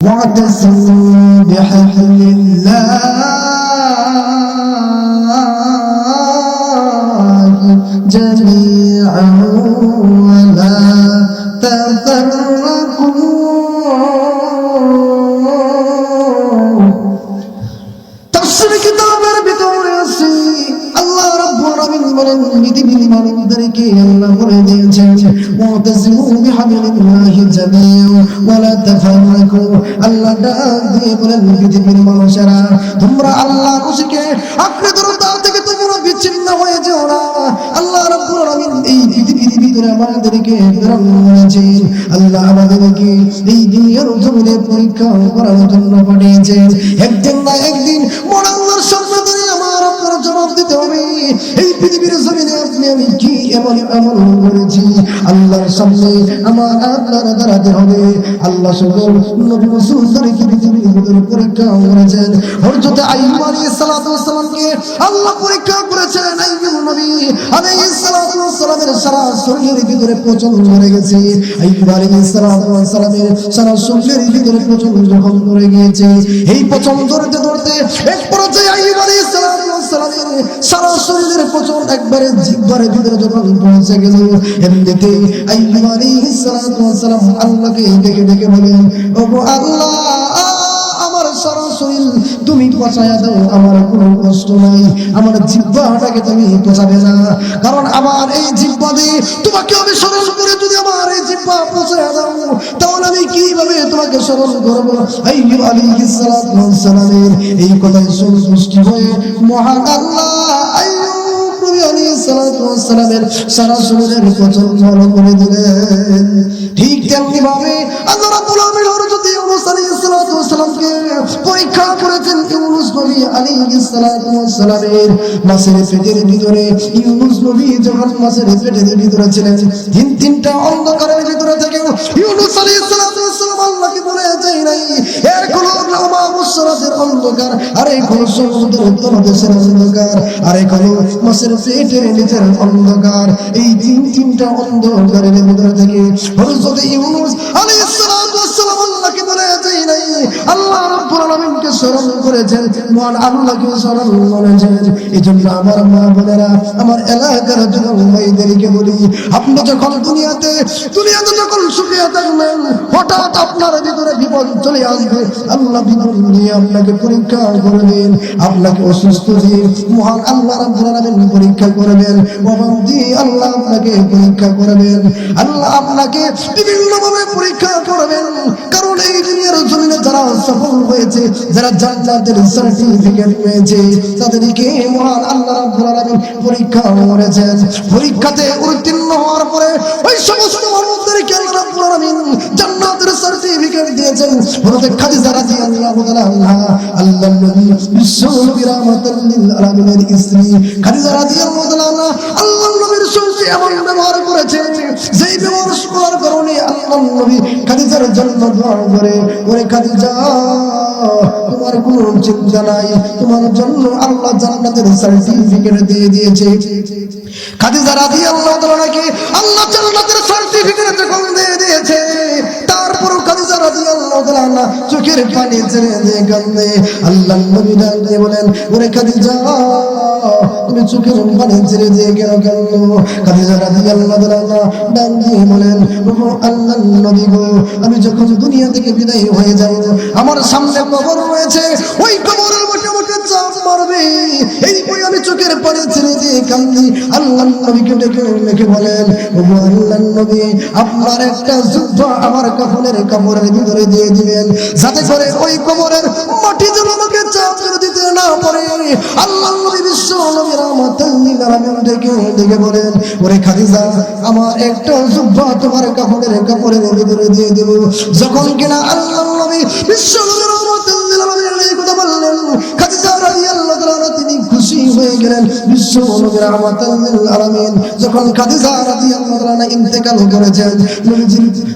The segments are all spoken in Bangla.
واعتصموا بحبل الله جميعا ولا تفرقوا تفسير কিতাবের ভিতরে আছে আল্লাহ রাব্বুল আলামিন বলেন পৃথিবীর মানুষদেরকে আল্লাহ বলে দিয়েছেন ওয়াতাসিমু বিহাবিলিল্লাহি জামিআন ওয়ালা তাফাররাকু আল্লাহ ডাক দিয়ে বলেন পৃথিবীর মানুষেরা তোমরা আল্লাহর রশিকে আঁকড়ে ধরো তার থেকে তোমরা বিচ্ছিন্ন হয়ে যেও না আল্লাহ রাব্বুল আলামিন এই পৃথিবীর ভিতরে আমাদেরকে প্রেরণ করেছেন আল্লাহ আমাদেরকে এই দুনিয়ার জমিনে পরীক্ষা করার জন্য পাঠিয়েছেন একদিন না একদিন মহান আল্লাহর সামনে দাঁড়িয়ে আমার আপনার জবাব দিতে হবে এই পৃথিবীর জমিনে আপনি আমি কি এমন আমল করেছি আল্লাহর সামনে আমার আপনার দাঁড়াতে হবে আল্লাহ সকল নবী রাসূলদেরকে পৃথিবীর ভিতরে পরীক্ষা করেছেন হযরত আইয়ুব আলাইহিস সালাতু ওয়াস সালামকে আল্লাহ পরীক্ষা করেছেন আইয়ুব নবী আলাইহিস সালাতু ওয়াস সালামের সারা শরীরের ভিতরে পচন ধরে গেছে আইয়ুব আলাইহিস সালাতু ওয়াস সালামের সারা শরীরের ভিতরে পচন যখন ধরে গিয়েছে এই পচন ধরতে ধরতে এক পর্যায়ে আইয়ুব আলাইহিস সালাতু ওয়াস সালামের সারা শরীরের পচন একবারে জিহ্বার ভিতরে যখন পৌঁছে গেল এমনিতে আইয়ুব আলাইহিস সালাতু ওয়াস সালাম আল্লাহকে ডেকে ডেকে বলেন ওগো আল্লাহ আমার সারা শরীর তুমি পচায়া দাও আমার কোনো কষ্ট নাই আমার জিহ্বাটাকে তুমি পচাবে না কারণ আমার এই জিহ্বা দিয়ে তোমাকে আমি স্মরণ করে যদি আমার এই জিহ্বা পচায়া দাও তাহলে আমি কিভাবে তোমাকে স্মরণ করব আইয়ুব আলাইহিস সালাতু ওয়াস সালামের এই কথায় সন্তুষ্ট হয়ে মহান আল্লাহ আইয়ুব নবী আলাইহিস সালাতু ওয়াস সালামের সারা শরীরের পচন ভালো করে দিলেন ঠিক তেমনি ভাবে আল্লাহ রাব্বুল আলামিন হযরত ইউনূস আলাইহিস সালাতু ওয়াস সালামকে পরীক্ষা করেছেন ইউনূস নবী আলাইহিস সালাতু ওয়াস সালামের মাছের পেটের ভিতরে ইউনূস নবী যখন মাছের পেটের ভিতরে ছিলেন তিনটা অন্ধকারের ভিতরে থেকে ইউনূস আলাইহিস সালাতু ওয়াস সালাম আল্লাহকে বলে যায় নাই এর কোনো লামা মুসরাতের অন্ধকার আর এই কোনো সমুদ্রের তলদেশের অন্ধকার আর এই কোনো মাছের পেটের নিচের অন্ধকার এই তিনটা অন্ধকারের ভিতরে থেকে হযরত ইউনূস আলাইহিস সালাতু ওয়াস সালাম আল্লাহকে বলে যায় নাই আল্লাহ রাব্বুল আলামিনকে স্মরণ করেছেন মহান আল্লাহকে স্মরণ করেছেন এজন্য আমার মা বোনেরা আমার এলাকার যুবক ভাইদেরকে বলি আপনি যখন দুনিয়াতে যখন সুখে থাকবেন হঠাৎ আপনার ভিতরে বিপদ চলে আসবে আল্লাহ বিপদ নিয়ে আপনাকে পরীক্ষা করবেন আপনাকে অসুস্থ দিয়ে মহান আল্লাহ রাব্বুল আলামিন পরীক্ষা করবেন অভাব দিয়ে আল্লাহ আপনাকে পরীক্ষা করবেন আল্লাহ আপনাকে বিভিন্নভাবে পরীক্ষা করবেন কারণ এই দুনিয়ার জমিনে যারা সফল হয়েছে যারা জান্নাতের সার্টিফিকেট পেয়েছে তাদেরকে মহান আল্লাহ রাব্বুল আলামিন পরীক্ষা করেছেন পরীক্ষাতে উত্তীর্ণ হওয়ার পরে ওই সমস্ত মানুষদেরকে আল্লাহ রাব্বুল আলামিন জান্নাতের সার্টিফিকেট দিয়েছেন হযরত খাদিজা রাদিয়াল্লাহু তাআলা আল্লাহর নবী বিশ্ব নবী রাহমাতুল লিল আলামিনের স্ত্রী খাদিজা রাদিয়াল্লাহু তাআলা আল্লাহর নবীর সঙ্গে এমন ব্যবহার করেছেন যেই ব্যবহার করার কারণে আল্লাহর নবী খাদিজার জন্য দোয়া করে ওরে খাদিজা তোমার কোনো চিন্তা নাই তোমার জন্য আল্লাহ জান্নাতের সার্টিফিকেট দিয়ে দিয়েছে খাদিজা রাদিয়াল্লাহু তাআলাকে আল্লাহ জান্নাতের সার্টিফিকেট যখন দিয়ে দিয়েছে তারপর খাদিজা রাদিয়াল্লাহু তাআলা চোখের পানি ছেড়ে দিয়ে কাঁদে আল্লাহর নবী ডাক দিয়ে বলেন ওরে খাদিজা তুমি চোখের পানি ছেড়ে দিয়ে কেন কাঁদো খাদিজা রাদিয়াল্লাহু তাআলা ডাক দিয়ে বলেন ওগো আল্লাহর নবী গো আমি যখন দুনিয়া থেকে বিদায় হয়ে যাব আমার সামনে কবর রয়েছে ওই কবরের মধ্যে আমাকে চাপ মারবে এই বই আমি চোখের পানি ছেড়ে দিয়ে কাঁদি আল্লাহর নবীকে ডেকে বলেন ওগো আল্লাহর নবী আপনার একটা জুব্বা আমার কাফনের কাপড়ের ভিতরে দিয়ে দিবেন যাতে করে ওই কবরের মাটি যেন আমাকে চাপ করে দিতে না পারে আল্লাহর নবী বিশ্ব নবী রাহমাতুল লিল আলামিন ডেকে বলেন ওরে খাদিজা আমার একটা জুব্বা তোমার কাপড়ের ভিতরে দিয়ে দেব যখন কিনা আল্লাহর নবী বিশ্ব নবী রাহমাতুল লিল আলামিন এই কথা বললেন খাদিজা রাদিয়াল্লাহু তাআলা তিনি খুশি হয়ে গেলেন বিশ্ব নবী রাহমাতুল লিল আলামিন যখন খাদিজা রাদিয়াল্লাহু তাআলা ইন্তেকাল করেছেন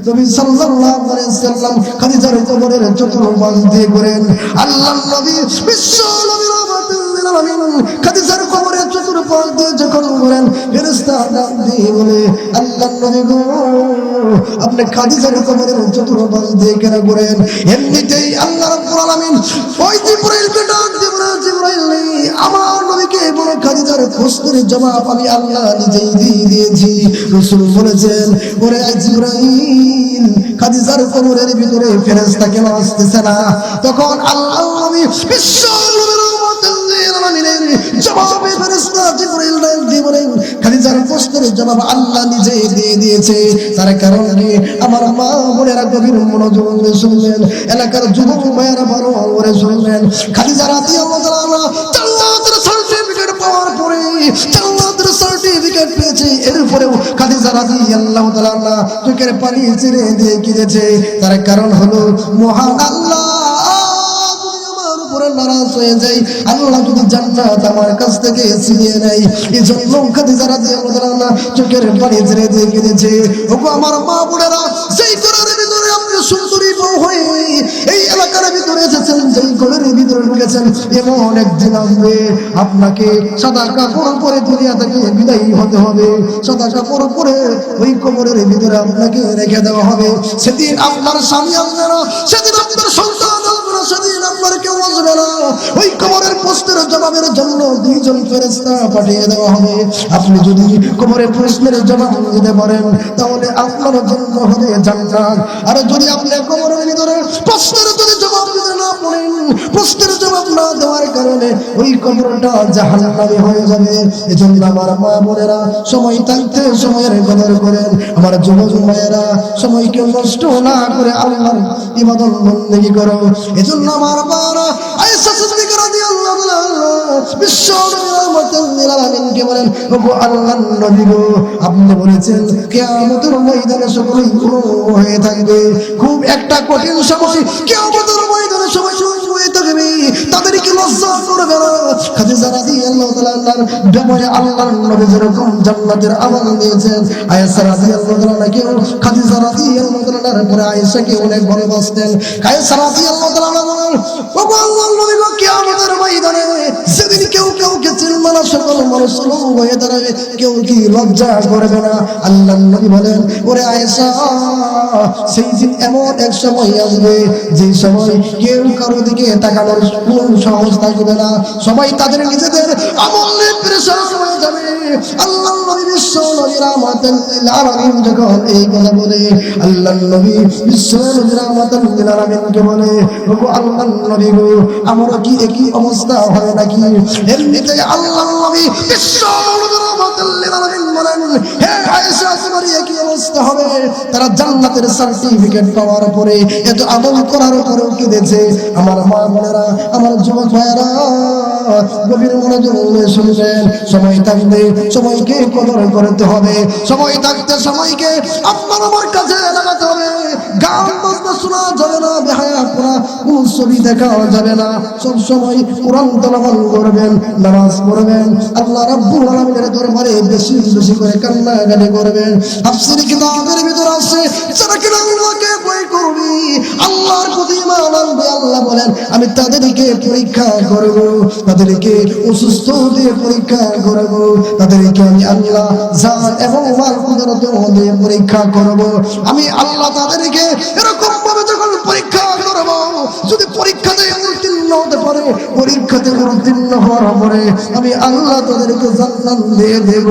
নবী সাল্লাল্লাহু আলাইহি ওয়াসাল্লাম খাদিজার কবরের চতুর্পাশ দিয়ে করেন আল্লাহর নবী বিশ্ব নবী রাহমাতুল লিল আলামিন খাদিজার কবরের চতুর্পাশ দিয়ে যখন করেন ফেরেশতা ডাক দিয়ে বলে আল্লাহর নবী গো আপনি খাদিজার কবরের চতুর্পাশ দিয়ে ঘেরা করেন। এমনিতেই আল্লাহ রাব্বুল আলামিন ওই জিবরাইলকে ডাক দিয়ে বলে জিবরাইল আমার নবীকে বলে খাদিজার প্রশ্নের জবাব আমি আল্লাহ নিজেই দিয়ে দিয়েছি। রাসূল বলেছেন ওরে জিবরাইল খাদিজার কবরের ভিতরে ফেরেশতা কেন আসতেছে না? তখন আল্লাহ নবী বিশ্ব নবীর রহমতুল লিল আলামিনের জবাবে ফেরেশতা জিবরাইল ডাক দিয়ে বলেন খাদিজার প্রশ্নের জবাব আল্লাহ নিজে দিয়ে দিয়েছে। তার কারণ কি আমার মা বোনেরা গভীর মনোযোগ দিয়ে শুনবেন, এলাকার যুবক ভাইয়েরা বড় করে শুনবেন। খাদিজা রাদিয়াল্লাহু তাআলা জান্নাতের সার্টিফিকেট পাওয়ার পরে জান্নাতের সার্টিফিকেট পেয়েছে, এরপরেও খাদিজা রাদিয়াল্লাহু তাআলা চোখের পানি ছেড়ে দিয়ে কেঁদেছে। তার কারণ হলো মহান আল্লাহ নারাজ হয়ে যায়, আল্লাহ যদি জান্নাত আমার কাছ থেকে ছিনিয়ে নেয়। এজন্য খাদিজা রাদিয়াল্লাহু তাআলা চোখের পানি ছেড়ে দিয়ে কেঁদেছে। ওগো আমার মা বোনেরা, সেই ঘরের ভিতরে আপনি সুন্দরী বউ হয়ে এই এলাকার ভিতরে এসেছেন, যেই ঘরের ভিতরে ঢুকেছেন, এমন একদিন আসবে আপনাকে সাদা কাপড় পরে দুনিয়া থেকে বিদায়ী হতে হবে। সাদা কাপড় পরে ওই কবরের ভিতরে আপনাকে রেখে দেওয়া হবে। সেদিন আপনার স্বামী আসবে না, সেদিন আপনার সন্তান আসবে না, সেদিন আপনার কেউ আসবে না। ওই কবরের প্রশ্নের জবাবের জন্য দুইজন ফেরেশতা পাঠিয়ে দেওয়া হবে। আপনি যদি কবরের প্রশ্নের জবাব দিতে পারেন তাহলে আপনার জন্য হবে জান্নাত। আর যদি আপনি কবরের ভিতরে প্রশ্নের যদি জবাব দিতে না পারেন, প্রশ্নের জবাব না দেওয়ার কারণে ওই কবরটা জাহান্নামী হয়ে যাবে। এজন্য আমার মা বোনেরা সময় থাকতে সময়ের কদর করেন। আমার যুবক ভাইয়েরা সময়কে নষ্ট না করে আল্লাহর ইবাদত বন্দেগী করো। এজন্য আমার মারা আয়েশা সিদ্দিকা রাদিয়াল্লাহু তাআলা বিশ্ব রহমাতুল লিল আলামিনকে বলেন ওগো আল্লাহর নবী গো আপনি বলেছেন কিয়ামতের ময়দানে সকলেই হয়ে থাকবে। খুব একটা কঠিন সময় কিয়ামতের ময়দানে সবাই হয়ে থাকবে, তাদেরকে লজ্জা করবে না। খাদিজা রাদিয়াল্লাহু তাআলার ব্যাপারে আল্লাহর নবী যেরকম জান্নাতের আমাল দিয়েছেন, আয়েশা রাদিয়াল্লাহু তাআলা কেউ খাদিজা রাদিয়াল্লাহু তাআলার পরে আয়েশাকে অনেক ভালোবাসতেন। আয়েশা রাদিয়াল্লাহু তাআলা বলেন ওগো আল্লাহর নবী গো কিয়ামতের ময়দানে সেদিন কেউ কাউকে চিনবে না, সকল মানুষ হয়ে দাঁড়াবে, কেউ কি লজ্জা করবে না? আল্লাহর নবী বলেন ওরে আয়েশা সেই দিন এমন এক সময় আসবে যে সময় কেউ কারো দিকে তাকানোর কোন সাহস থাকবে না, সবাই তাদের নিজেদের আমল নিয়ে পেরেশান হয়ে যাবে। আল্লাহর নবী বিশ্ব নবী রাহমাতুল লিল আলামিন যখন এই কথা বলে, আল্লাহর নবী বিশ্ব নবী রাহমাতুল লিল আলামিনকে বলে ওগো আল্লাহর নবী গো আমারও কি একই অবস্থা হয় নাকি? এমনিতে আল্লাহর নবী বিশ্ব নবী রাহমাতুল লিল আলামিন বলেন হে আয়েশা তোমার একই অবস্থা হবে। তারা জান্নাতের সার্টিফিকেট পাওয়ার পরে এত আমল করার পরেও কেঁদেছে। আমার মা বোনেরা, আমার যুবক ভাইয়েরা গভীর মনোযোগ দিয়ে শুনবেন। সময় থাকতে সময়কে কদর করতে হবে, সময় থাকতে সময়কে আপনার আমার কাছে লাগাতে হবে। গান বাজনা শোনা যাবে না, বেহায়া করা কোন ছবি দেখা যাবে না। সব সময় কোরআন তেলাওয়াত করবেন, নামাজ পড়বেন, আল্লাহ রাব্বুল আলামিনের দরবারে বেশি বেশি করে কান্নাকাটি করবেন। তাফসীর কিতাবের ভিতর আছে যারা কিনা আল্লাহকে ভয় করবে, আল্লাহর প্রতি ঈমান আনবে, আল্লাহ বলেন আমি তাদেরকে পরীক্ষা করব, তাদেরকে অসুস্থ দিয়ে পরীক্ষা করব, তাদেরকে আমি আল্লাহ জান এবং মাল কুদরত দিয়ে পরীক্ষা করব। আমি আল্লাহ তাদেরকে এরকম ভাবে যখন পরীক্ষা করব, যদি পরীক্ষাতে উত্তীর্ণ হতে পারে, পরীক্ষাতে উত্তীর্ণ হওয়ার পরে আমি আল্লাহ তাদেরকে জান্নাত দিয়ে দেব।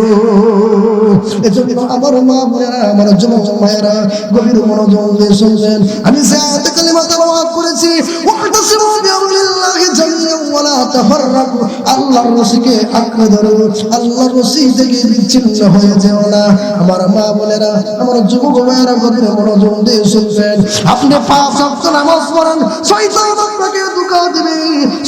এজন্য আমার মা বোনেরা, আমার যুবক ভাইয়েরা গভীর মনোযোগ দিয়ে শুনবেন। আমি সায়াতে কালিমা তেলাওয়াত করেছি ওয়াতাসিমু বিআমরিল্লাহি জামিআন ওয়া লা তাফাররাকু, আল্লাহর রশিকে আঁকড়ে ধরো, আল্লাহর রশি থেকে বিচ্ছিন্ন হয়ে যেও না। আমার মা বোনেরা, আমার যুবক ভাইয়েরা গভীর মনোযোগ দিয়ে শুনবেন। আপনি 5 ওয়াক্ত নামাজ পড়েন, শয়তান আপনাকে ধোঁকা দিবে।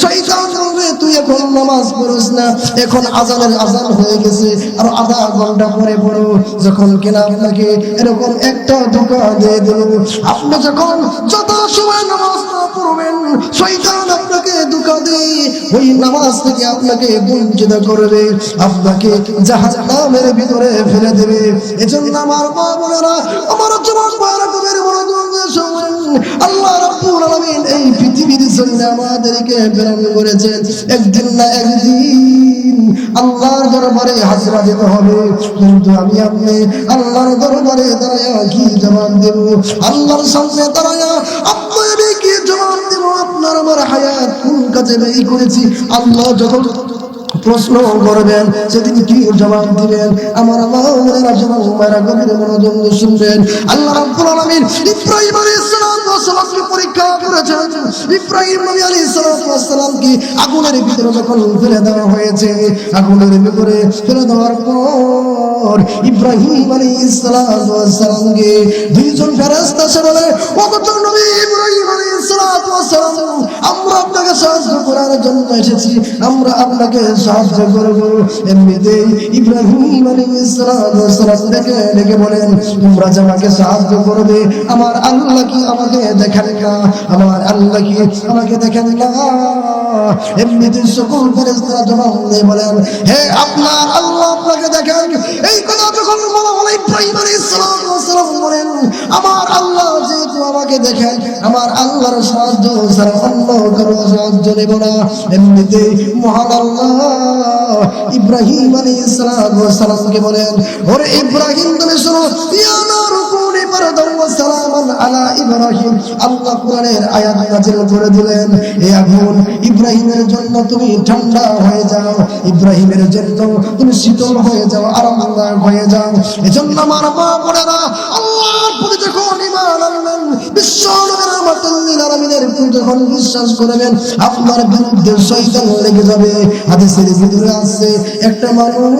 শয়তান বলবে তুই এখন নামাজ পড়িস না, এখন আজানের আজান হয়ে গেছে, আর আধা ঘন্টা পরে পড়ো। যখন কিনা আপনাকে এরকম একটা ধোঁকা দিয়ে দিল, আপনি যখন যত সময় নামাজ না পড়বেন, শয়তান আপনাকে ধোঁকা দিয়ে ওই নামাজ থেকে আপনাকে বঞ্চিত করবে, আপনাকে জাহান্নামের ভিতরে ফেলে দেবে। এজন্য আমার মা বোনেরা, আমার যুবক ভাইয়েরা গভীর মনোযোগ দিয়ে শুনুন। আল্লাহ রাব্বুল আলামিন এই পৃথিবীর জন্য আমাদেরকে প্রেরণ করেছেন। একদিন না একদিন আল্লাহর দরবারে হাজিরা দিতে হবে, কিন্তু আমি আপনি আল্লাহর দরবারে দাঁড়ায়া কি জবাব দেব? আল্লাহর সামনে দাঁড়ায়া আপনি আমি কি জবাব দেব? আপনার আমার হায়াত কোন কাজে ব্যয় করেছি আল্লাহ যখন প্রশ্ন করবেন, সেদিন কি জবাব দিবেন? আমার মাওলানা জবাবের গভীর মনোযোগ শুনবেন। আল্লাহ রাব্বুল আলামিন ইব্রাহিম আলাইহিস সালামকে পরীক্ষা করেছেন। ইব্রাহিম নবী আলাইহিস সালামকে আগুনের ভিতরে যখন ফেলে দেওয়া হয়েছে, আগুনের ভিতরে ফেলে দেওয়ার পর ইব্রাহিম আলাইহিস সালামকে দুইজন ফেরেশতা এসে বলে, ওগো নবী ইব্রাহিম আলাইহিস সালাম, আমরা আপনাকে সাহায্য করার জন্য এসেছি, আমরা আপনাকে সাহায্য করব। এমনিতেই ইব্রাহিম আলাইহিস সালাম ডেকে বলেন, তোমরা যে আমাকে সাহায্য করবে, আমার আল্লাহ কি আমাকে দেখেন না? আমার আল্লাহ কি আমাকে দেখেন না? এমনিতেই সকল ফেরেশতারা জবাব দিয়ে বলেন, হে আপনার আল্লাহ আপনাকে দেখেন। এই কথা যখন বলা হলো, ইব্রাহিম আলাইহিস সালাম বলেন, আমার আল্লাহ যেহেতু আমাকে দেখেন, আমার আল্লাহর সাহায্য ছাড়া অন্য কারো সাহায্য নেব না। এমনিতেই মহান আল্লাহ ইব্রাহিম আলাইহিস সালামকে বলেন, ওরে ইব্রাহিম তুমি শোনো, ইয়া নারু কুনি বারদান ওয়া সালামান আলা ইব্রাহিম। আল্লাহ কোরআনের আয়াত নাযিল করে দিলেন, হে আগুন ইব্রাহিমের জন্য তুমি ঠান্ডা হয়ে যাও, ইব্রাহিমের জন্য তুমি শীতল হয়ে যাও, আরামদায়ক হয়ে যাও। এজন্য আমার মা বোনেরা, আল্লাহর প্রতি যখন ঈমান আনবেন, বিশ্ব নবীর রহমাতুল লিল আলামিনের প্রতি যখন বিশ্বাস করবেন, আপনার বিরুদ্ধে শয়তান লেগে যাবে। হাদিসের ভিতরে আছে, একটা মানুষ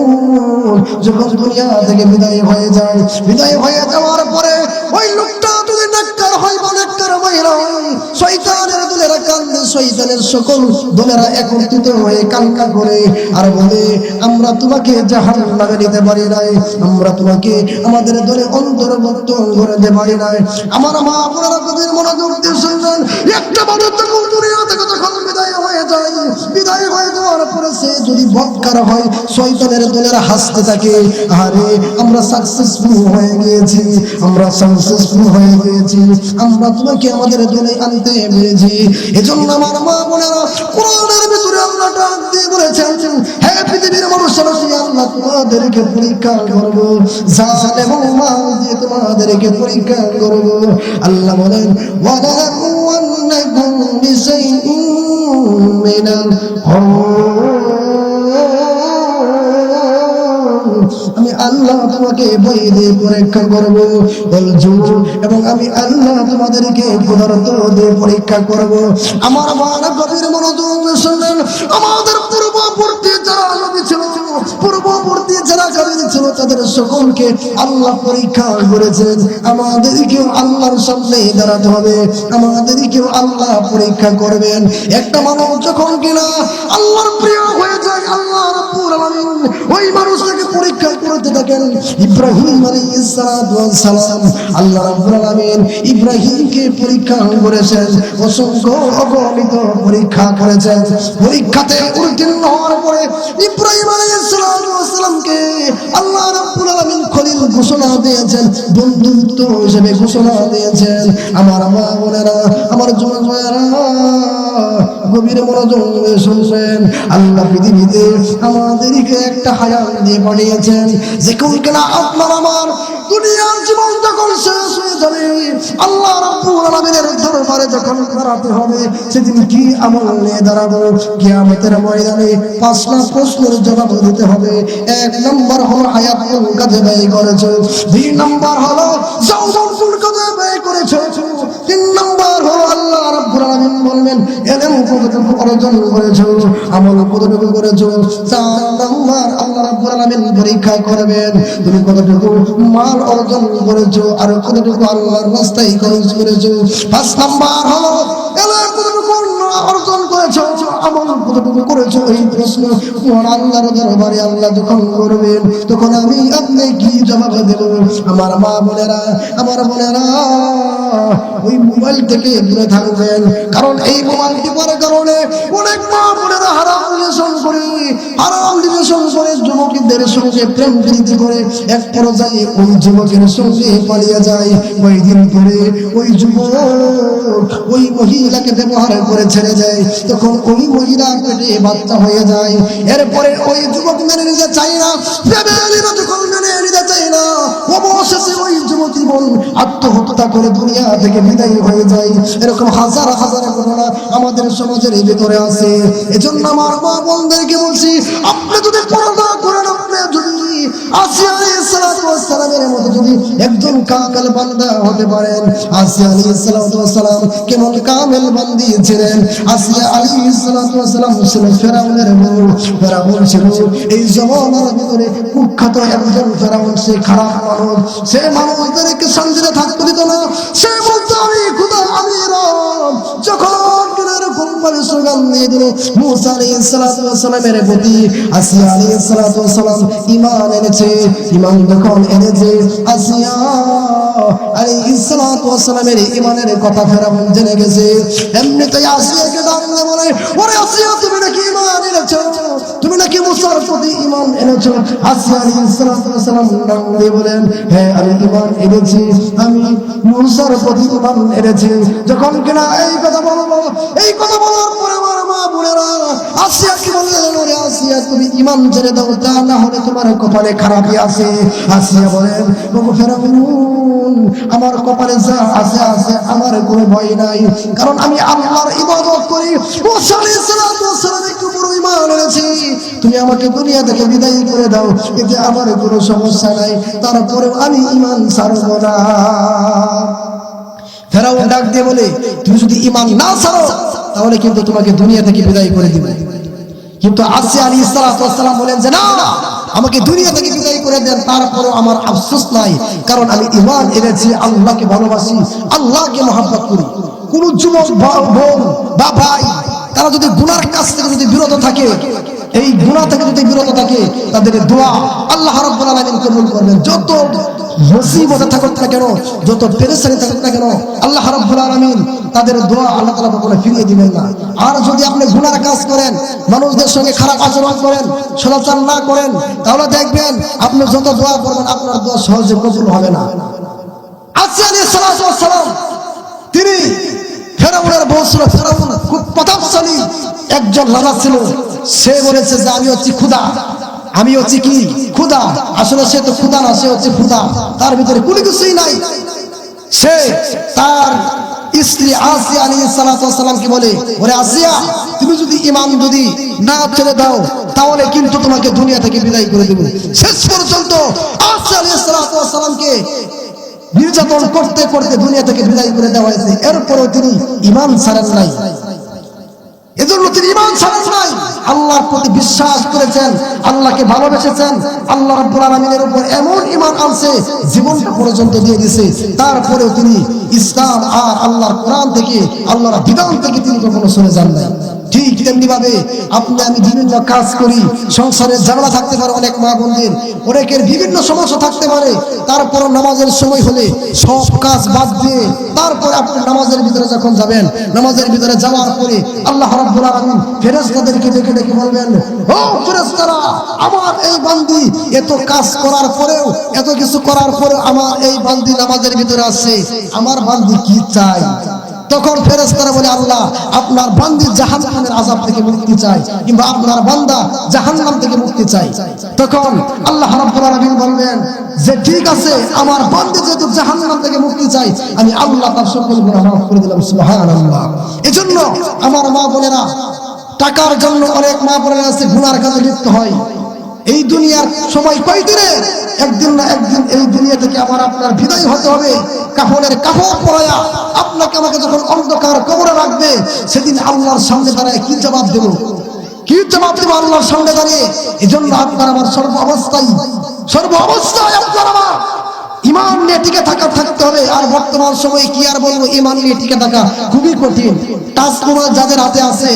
যখন দুনিয়া থেকে বিদায় হয়ে যায়, বিদায় হয়ে যাওয়ার পরে ওই লোকটা যদি নেককার হয় বা নেককার মহিলা হয়, শয়তানের দলেরা কান্দে, শয়তানের সকল দলেরা একত্রিত হয়ে কান্না করে আর বলে, আমরা তোমাকে জাহান্নামে নিতে পারি নাই, আমরা তোমাকে আমাদের দলে অন্তর্ভুক্ত করতে পারি নাই। আমার মা বোনেরা গভীর মনোযোগ দিয়ে শুনবেন, একটা মানুষ যখন দুনিয়া থেকে যখন বিদায় হয়ে যায়, বিদায় হয়ে যাওয়ার পরে সে যদি বদকার হয়, শয়তানের দলেরা হাসতে থাকে, আরে আমরা সাকসেসফুল হয়ে গিয়েছি, আমরা সাকসেসফুল হয়ে গিয়েছি, আমরা তোমাকে আমাদের দলে আনতে পেরেছি। এজন্য আমার মা বোনেরা, কোরআনের ভিতরে আল্লাহ ডাক দিয়ে বলেছেন, হে পৃথিবীর মানুষেরা, আল্লাহ তোমাদেরকে পরীক্ষা করব, জালেম মা দিয়ে তোমাদেরকে পরীক্ষা করব। আল্লাহ বলেন, ওয়ালাকুন্নাকুম বিশাইইন মিনাল আমি আল্লাহ তোমাকে ভয় দিয়ে পরীক্ষা করব, এবং আমি আল্লাহ তোমাদেরকে ক্ষুধার্ত দিয়ে পরীক্ষা করব। আমার মারা গভীর মনোযোগ শুনলেন, আমাদের পূর্ববর্তী যারা নবী ছিল, পূর্ববর্তী যারা কাফির ছিল, তাদের সকলকে আল্লাহ পরীক্ষা করেছেন। আমাদেরকেও আল্লাহর সামনে দাঁড়াতে হবে, আমাদেরকেও আল্লাহ পরীক্ষা করবেন। একটা মানুষ যখন কিনা আল্লাহর প্রিয় হয়ে যায়, আল্লাহ রাব্বুল আলামিন ওই মানুষটাকে পরীক্ষা করতে থাকেন। ইব্রাহিম আলাইহিস সালাম, আল্লাহ রাব্বুল আলামিন ইব্রাহিমকে পরীক্ষা করেছেন, অসংখ্য অগণিত পরীক্ষা করেছেন। পরীক্ষাতে উত্তীর্ণ হওয়ার পরে ইব্রাহিম আলাইহিস সালামকে আল্লাহ রাব্বুল আলামিন খলিল ঘোষণা দিয়েছেন, বন্ধুত্ব হিসেবে ঘোষণা দিয়েছেন। আমার মা বোনেরা, আমার যুবক ভাইয়েরা, গভীর মনোযোগ শুনবেন, আল্লাহ পৃথিবীতে আমাদেরকে একটা হায়াত দিয়ে পাঠিয়েছেন, যে কোন কিনা আপনার আমার দুনিয়ার জীবন যখন শেষ হয়ে যাবে, আল্লাহ রাব্বুল আলামিনের দরবারে যখন দাঁড়াতে হবে, সেদিন কি আমল নিয়ে দাঁড়াবো? কিয়ামতের ময়দানে 5টা প্রশ্নের জবাব দিতে হবে। 1 নম্বর হলো হায়াত কোন কাজে ব্যয় করেছো, 2 নম্বর হলো যৌবন কোন কাজে ব্যয় করেছো, 3 নম্বর হলো আল্লাহ রাব্বুল আলামিন বলবেন ইলম কতটুকু অর্জন করেছো, আমল কতটুকু করেছো। 4 নম্বর আল্লাহ রাব্বুল আলামিন পরীক্ষা করবেন, তুমি কতটুকু মাল অর্জন করেছো আর কতটুকু আল্লাহর রাস্তায় খরচ করেছো। 5 নম্বর হলো ইলম কতটুকু অর্জন করেছো, আমল কতটুকু করেছো। এই প্রশ্ন আল্লাহর দরবারে আল্লাহ যখন করবেন, তখন আমি আপনি কি জবাব দেব? আমার মা বোনেরা, আমার বোনেরা, ওই মোবাইল থেকে দূরে থাকবেন, কারণ এই মোবাইল টিপার কারণে অনেক মা বোনেরা হারাম রিলেশন করে যুবকদের মেয়ের সঙ্গে প্রেম প্রীতি করে এক পর্যায়ে ওই যুবকের সঙ্গে পালিয়ে যায়। ওই দিন পরে ওই যুবক ওই মহিলাকে ব্যবহার করে ছেড়ে যায়। তখন ওই মহিলার পেটে বাচ্চা হয়ে যায়। এরপরে ওই যুবক মেনে নিতে চায় না, যখন মেনে নিতে চায় না, অবশেষে ওই যুবতী বোন আত্মহত্যা করে দুনিয়া থেকে বিদায় হয়ে যায়। এরকম হাজার হাজার ঘটনা আমাদের সমাজের ভিতরে আছে। এজন্য আমার মা বোনদেরকে বলছি, আপনি যদি পরদা করেন, আপনি যদি আসিয়া আলাইহিস সালাতু ওয়াস সালামের মতো যদি একজন কামেল বান্দা হতে পারেন। আসিয়া আলাইহিস সালাতু ওয়াস সালাম কেমন কামেল বান্দি ছিলেন। আসিয়া আলাইহিস সালাতু ওয়াস সালাম ছিল ফেরাউনের বউ। ফেরাউন ছিল এই জমানার ভিতরে কুখ্যাত একজন ফেরাউন। সে খারাপ মানুষ, সে মানুষদেরকে শান্তিতে থাকতে দিত না। সে বলতো আমি খোদা, আমি রব। যখন এরকম ভাবে স্লোগান দিয়ে দিল মুসা আলাইহিস সালাতু ওয়াস সালামের প্রতি, আসিয়া আলাইহিস সালাতু ওয়াস সালাম ঈমান এনেছে। ঈমান যখন এনেছে, আসিয়া আলাইহিস সালাতু ওয়াস সালামের ঈমানের কথা ফেরাউন জেনে গেছে। এমনিতেই আসিয়াকে ডাকলে বলে, ওরে আসিয়া, তুমি নাকি ঈমান এনেছো? তুমি নাকি মুসার প্রতি ঈমান এনেছো? আসিয়া আলাইহিস সালাতু ওয়াস সালাম নাম দিয়ে বলেন, হ্যাঁ আমি ঈমান এনেছি, আমি মুসার প্রতি ঈমান এনেছি। যখন কিনা এই কথা বলবো, এই কথা বলার পরে আমার মা বোনেরা আসিয়া কি বললেন, ওরে আসিয়া তুমি ঈমান ছেড়ে দাও, তা না হলে তোমার কপালে খারাপই আছে। আসিয়া বলেন, ওগো ফেরাউন, আমার কপালে যা আছে আছে, আমার কোনো ভয় নাই, কারণ আমি আল্লাহর ইবাদত করি। মুসা আলাইহিস সালাতু ওয়াস সালামের উপর ঈমান এনেছি। তুমি আমাকে দুনিয়া থেকে বিদায় করে দাও, এতে আমার কোনো সমস্যা নাই, তারপরেও আমি ঈমান ছাড়ব না। ফেরাউন ডাক দিয়ে বলে, তুমি যদি ঈমান না ছাড়ো তাহলে কিন্তু তোমাকে দুনিয়া থেকে বিদায় করে দিবে। কিন্তু আসিয়া আলাইহিস সালাতু ওয়াস সালাম বলেন যে না, আমাকে দুনিয়া থেকে বিদায় করে দেন, তারপরও আমার আফসোস নাই, কারণ আমি ঈমান এনেছি, আল্লাহকে ভালোবাসি, আল্লাহকে মহব্বত করি। কোন যুবক বোন বা ভাই তারা যদি গুনার কাছ থেকে যদি বিরত থাকে, এই গুনাহ থেকে যদি বিরত থাকে, তাদের দোয়া আল্লাহ রাব্বুল আলামিন কবুল করবেন। যত মুসিবতে থাকুক না কেন, যত পেরেশানি থাকুক না কেন, আল্লাহ রাব্বুল আলামিন তাদের দোয়া আল্লাহ তাআলা কখনো ফিরিয়ে দিবেন না। আর যদি আপনি গুনার কাজ করেন, মানুষদের সঙ্গে খারাপ আচরণ করেন, সদাচার না করেন, তাহলে দেখবেন আপনি যত দোয়া করবেন আপনার দোয়া সহজে কবুল হবে না। আসিয়া আলাইহিস সালাতু ওয়াস সালাম তিনি ফেরাউনের বউ ছিল। ফেরাউন খুব প্রতাপশালী একজন রাজা ছিল। সে বলেছে যে আমি হচ্ছি খোদা, আমি হচ্ছি কি খোদা। আসলে সে তো খোদা না, সে হচ্ছে খোদা, তার ভিতরে কোনো কিছুই নাই। সে তার স্ত্রী আসিয়া আলাইহিস সালাতু ওয়াস সালামকে বলে, ওরে আসিয়া, তুমি যদি ঈমান যদি না ছেড়ে দাও তাহলে কিন্তু তোমাকে দুনিয়া থেকে বিদায় করে দেব। শেষ পর্যন্ত আসিয়া আলাইহিস সালাতু ওয়াস সালামকে নির্যাতন করতে করতে দুনিয়া থেকে বিদায় করে দেওয়া হয়েছে। এরপরও তিনি ঈমান ছাড়েন নাই। এজন্য তিনি ঈমান ছাড়েন নাই, আল্লাহর প্রতি বিশ্বাস করেছেন, আল্লাহকে ভালোবেসেছেন, আল্লাহ রাব্বুল আলামিনের উপর এমন ঈমান আনছে জীবনটা পর্যন্ত দিয়ে দিয়েছে। তারপরেও তিনি ইসলাম আর আল্লাহর কোরআন থেকে, আল্লাহর বিধান থেকে তিনি কখনো সরে যান নাই। ঠিক তেমনি ভাবে আপনি আমি বিভিন্ন কাজ করি, সংসারের ঝামেলা থাকতে পারে, অনেক মা বোনদের অনেকের বিভিন্ন সমস্যা থাকতে পারে, তারপর নামাজের সময় হলে সব কাজ বাদ দিয়ে তারপর আপনি নামাজের ভিতরে যখন যাবেন, নামাজের ভিতরে যাওয়ার পরে আল্লাহ রাব্বুল আলামিন ফেরেশতাদেরকে ডেকে ডেকে বলবেন, ও ফেরেশতারা, আমার এই বান্দি এত কাজ করার পরেও, এত কিছু করার পরেও আমার এই বান্দি নামাজের ভিতরে আছে, আমার বান্দি কি চায়? তখন ফেরেশতারা বলে, আল্লাহ আপনার বান্দি জাহান্নামের আযাব থেকে মুক্তি চায়, কিংবা আপনার বান্দা জাহান্নাম থেকে মুক্তি চায়। তখন আল্লাহ রাব্বুল আলামিন বলবেন যে ঠিক আছে, আমার বান্দি যেহেতু জাহান্নাম থেকে মুক্তি চায়, আমি আল্লাহ তার সকল গুনাহ মাফ করে দিলাম। সুবহানাল্লাহ। এজন্য আমার মা বোনেরা, টাকার জন্য অনেক মা বোনেরা আছে গুনার কাজে লিপ্ত হয়। এই দুনিয়ার সময় কয়দিনের, একদিন না একদিন এই দুনিয়া থেকে আবার আপনার বিদায় হতে হবে। কাফনের কাপড় পরায়া আপনাকে আমাকে যখন অন্ধকার কবরে রাখবে, সেদিন আল্লাহর সামনে দাঁড়ায় কি জবাব দেব? কি জবাব দেব আল্লাহর সামনে দাঁড়িয়ে? এজন্য আপনার আমার সর্ব অবস্থায় আপনার আমার ঈমান নিয়ে টিকে থাকতে হবে। আর বর্তমান সময়ে কি আর বলবো, ঈমান নিয়ে টিকে থাকা খুবই কঠিন। টাচ মোবাইল যাদের হাতে আছে,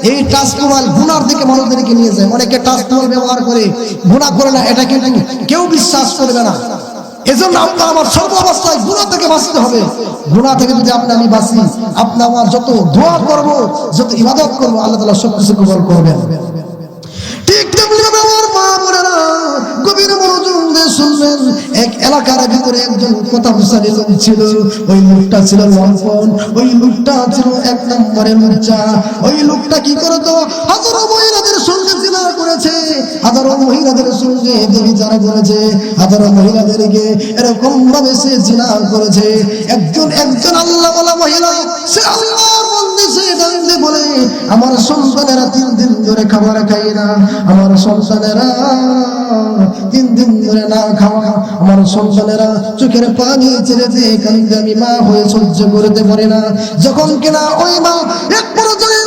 এই টাচ মোবাইল গুনার দিকে মানুষদেরকে নিয়ে যায়। অনেকে টাচ মোবাইল ব্যবহার করে গুনাহ করে না, এটা কিন্তু কেউ বিশ্বাস করবে না। এজন্য আপনার আমার সর্ব অবস্থায় গুনাহ থেকে বাঁচতে হবে। গুনাহ থেকে যদি আমি বাঁচি, আপনার আমার যত দোয়া করব, যত ইবাদত করব, আল্লাহ তাআলা সবকিছু কবুল করবেন। ঠিক তেমনি আমার মা বোনেরা, শুনলেন এক এলাকার ভিতরে একজন কথাশালী লোক ছিল। ওই লোকটা ছিল লম্পন, ওই লোকটা ছিল এক নম্বরের লুচ্চা। ওই লোকটা কি করতো, হাজারো মহিলাদের সঙ্গে জিনা করেছে, হাজারো মহিলাদের সঙ্গে ব্যভিচার করেছে, হাজারো মহিলাদেরকে এরকম ভাবে সে জিনা করেছে। একজন আল্লাহওয়ালা মহিলা, সে আল্লাহর বন্দী, সে ডাকতে বলে, আমার সন্তানেরা 3 দিন ধরে খাবার খায় না, আমার সন্তানেরা 3 দিন ধরে না খাওয়া, আমার সন্তানেরা চোখের পানি ছেড়েছে, কান্দে, আমি মা হয়ে সহ্য করতে পারি না। যখন কিনা ওই মা এক পর্যায়ে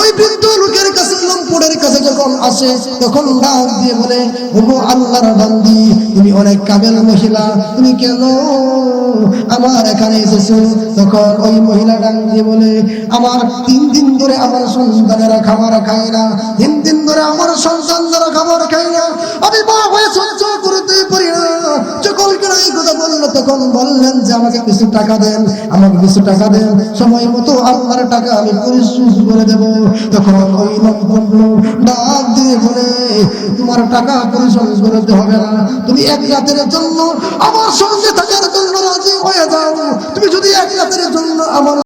ওই বৃদ্ধ লোকের কাছে, লম্পটের কাছে যখন আসে, তখন ডাক দিয়ে বলে, ওগো আল্লাহর বান্দি, তুমি অনেক কামেল মহিলা, তুমি কেন আমার এখানে এসেছো? তখন ওই মহিলা ডাক দিয়ে বলে, আমার 3 দিন ধরে আমার সন্তানেরা খাবার খায় না, 3 দিন ধরে আমার সন্তানরা খাবার খায় না, আমি মা হয়ে সহ্য করতে পারি না। যখন কিনা এই কথা বললো, তখন বললেন যে আমাকে কিছু টাকা দেন, আমাকে কিছু টাকা দেন, সময় মতো আল্লাহর টাকা আমি পরিশোধ করে দেব। তখন ওই লম্পট লোক ডাক দিয়ে বলে, তোমার টাকা পরিশোধ করতে হবে না, তুমি 1 রাতের জন্য আমার সঙ্গে থাকার জন্য রাজি হয়ে যাও। তুমি যদি 1 রাতের জন্য আমার